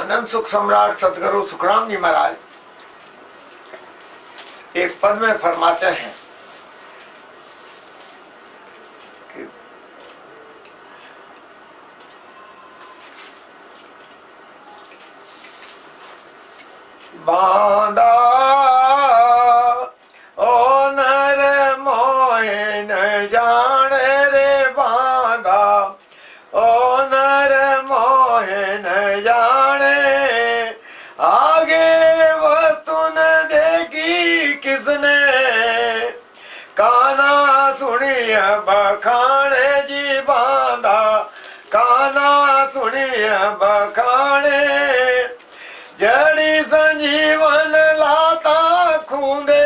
अनंत सुख सम्राट सदगुरु सुखराम जी महाराज एक पद में फरमाते हैं कि बांधा ओ नर मोहे न जान रे बांधा ओ नर मोहे न जाने आगे वस्तु न देखी किसने काना सुनिय बखाने जी बांधा काना सुनिय बखाने जड़ी संजीवन लाता खूंदे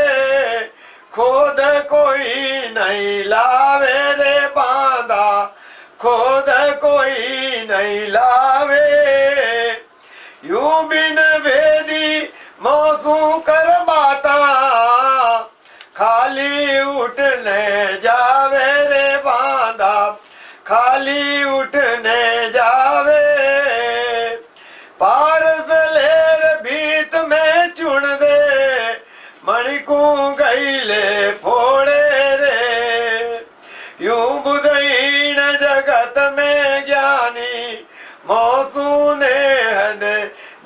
खुद कोई नहीं लावे रे बांधा खुद कोई नहीं लावे यूं बिन भेदी मौसू कर बाता खाली उठने जावे रे बांधा खाली उठने जावे पारस लेर भीत में चुन दे मणिकू गईले फोड़े रे यूं बुधहीन जगत में ज्ञानी मौसू ने हद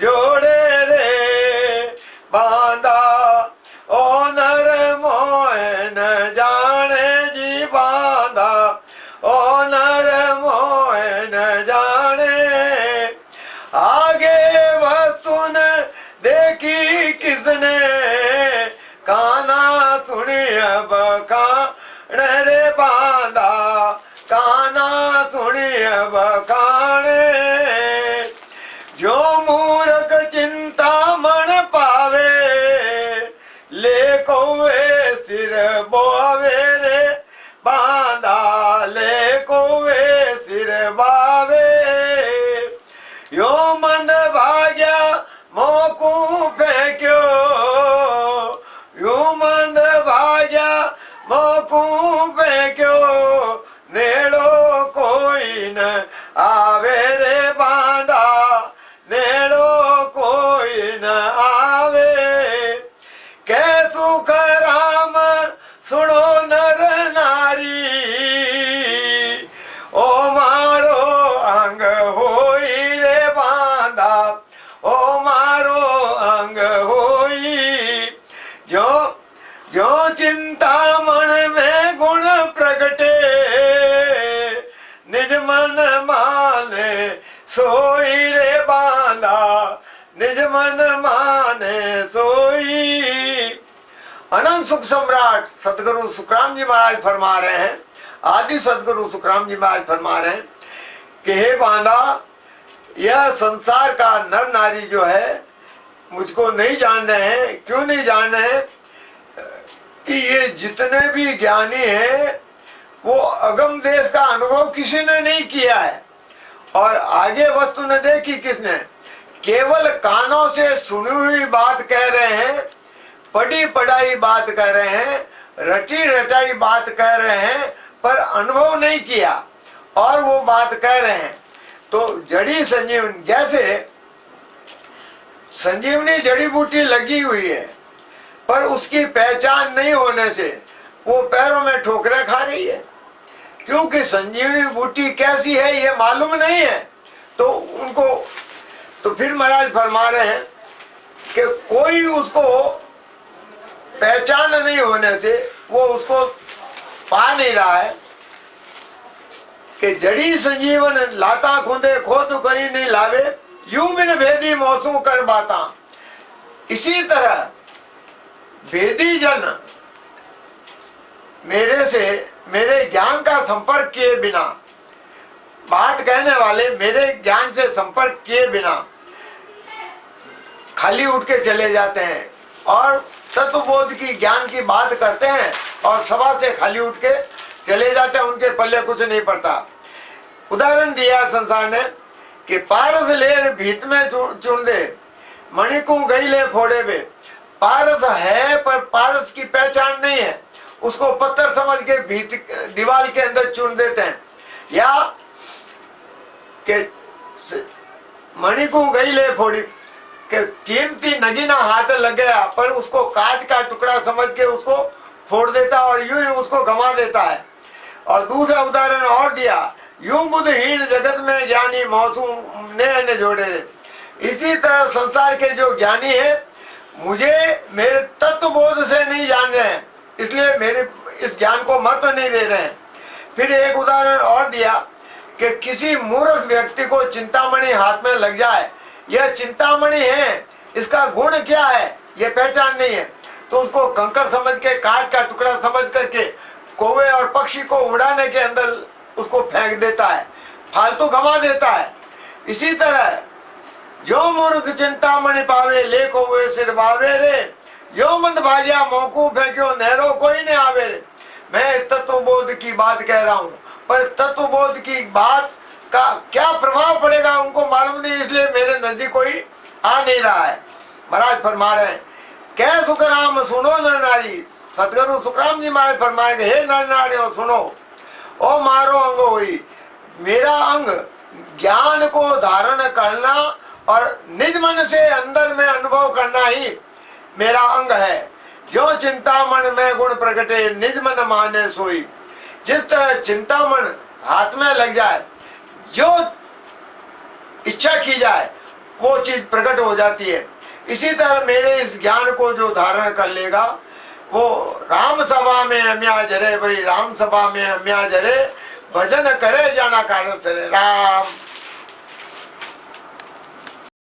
जोड़े रे बांधा ओ नर मोह न जाने जी बांधा ओ नर मोह न जाने आगे वस्तु न देखी किसने काना सुनिय बखान रे बांधा काना सुनिय बखाने जो मूर्ख चिंता मन पावे ले कोवे सिर बोवे रे बांधा ले कोवे सिर बावे यो मन भाग्या मोकू फेंक्यो यो मन भाग्या मोकू फेंक्यो नेड़ो कोई न आवे रे बांधा नेड़ो कोई न आवे के सुख राम सुनो नर नारी ओ मारो अंग होई रे बांधा ओ मारो अंग होई जो जो चिंता मन में गुण प्रगटे निज मन माने सोई रे बांधा निज मन माने सोई अनंत सुख सम्राट सदगुरु सुखराम जी महाराज फरमा रहे हैं आदि सदगुरु सुखराम जी महाराज फरमा रहे हैं कि हे बांधा यह संसार का नर नारी जो है मुझको नहीं जान रहे हैं क्यों नहीं जान रहे हैं कि ये जितने भी ज्ञानी हैं वो अगम देश का अनुभव किसी ने नहीं किया है और आगे वस्तु न देखी किसने केवल कानों से सुनी हुई बात कह रहे हैं पढ़ी पढ़ाई बात कह रहे हैं रटी रटाई बात कह रहे हैं पर अनुभव नहीं किया और वो बात कह रहे हैं तो जड़ी संजीवनी जैसे संजीवनी जड़ी बूटी लगी हुई है पर उसकी पहचान नहीं होने से वो पैरों में ठोकरें खा रही है क्योंकि संजीवनी बूटी कैसी है ये मालूम नहीं है तो उनको तो फिर महाराज फरमा रहे हैं कि कोई उसको पहचान नहीं होने से वो उसको पा नहीं रहा है कि जड़ी संजीवन लाता खुदे खोद कहीं नहीं लावे यूं बिन भेदी मौसू कर बाता इसी तरह भेदी जन मेरे से मेरे ज्ञान का संपर्क किए बिना बात कहने वाले मेरे ज्ञान से संपर्क किए बिना खाली उठ के चले जाते हैं और तत्वबोध की ज्ञान की बात करते हैं और सभा से खाली उठ के चले जाते हैं उनके पल्ले कुछ नहीं पड़ता उदाहरण दिया संसार ने कि पारस लेर भीत में चुन दे मणिकू गई ले फोड़े बे पारस है पर पारस की पहचान नहीं है उसको पत्थर समझ के भीत दीवार के अंदर चुन देते हैं या कि मणि को गई ले फोड़ी के कीमती नगीना हाथ लग गया, पर उसको कांच का टुकड़ा समझ के उसको फोड़ देता और यूं ही उसको गंवा देता है। और दूसरा उदाहरण और दिया, यूं बुद्धहीन जगत में ज्ञानी मौसूम ने जोड़े। इसी तरह संसार के जो ज्ञानी है मुझे मेरे तत्व बोध से नहीं जान रहे हैं, इसलिए मेरे इस ज्ञान को महत्व नहीं दे रहे हैं। फिर एक उदाहरण और दिया कि किसी मूर्ख व्यक्ति को चिंतामणि हाथ में लग जाए, यह चिंतामणि है, इसका गुण क्या है यह पहचान नहीं है, तो उसको कंकर समझ के, कांच का टुकड़ा समझ करके कौवे और पक्षी को उड़ाने के अंदर उसको फेंक देता है, फालतू गंवा देता है। इसी तरह जो मूर्ख चिंतामणि पावे ले कौवे सिर बावे रे, यो मंद भाग्या मौकू फेंक्यो नहरो कोई न आवे रे। मैं तत्वबोध की बात कह रहा हूँ, पर तत्वबोध की बात का क्या प्रभाव पड़ेगा उनको मालूम नहीं, इसलिए मेरे नजदीक कोई आ नहीं रहा है। महाराज फरमा रहे हैं, कह सुखराम सुनो नर नारी, सतगुरु सुखराम जी महाराज फरमाएंगे, हे नर नारियों सुनो, ओ मारो अंग हुई, मेरा अंग ज्ञान को धारण करना और निज मन से अंदर में अनुभव करना ही मेरा अंग है। जो चिंतामण में गुण प्रगटे निज मन माने सोई। जिस तरह चिंतामण हाथ में लग जाए, जो इच्छा की जाए वो चीज प्रकट हो जाती है। इसी तरह मेरे इस ज्ञान को जो धारण कर लेगा वो राम सभा में अम्या जरे, भाई राम सभा में अम्या जरे, भजन करे जाना कार्य सरे। राम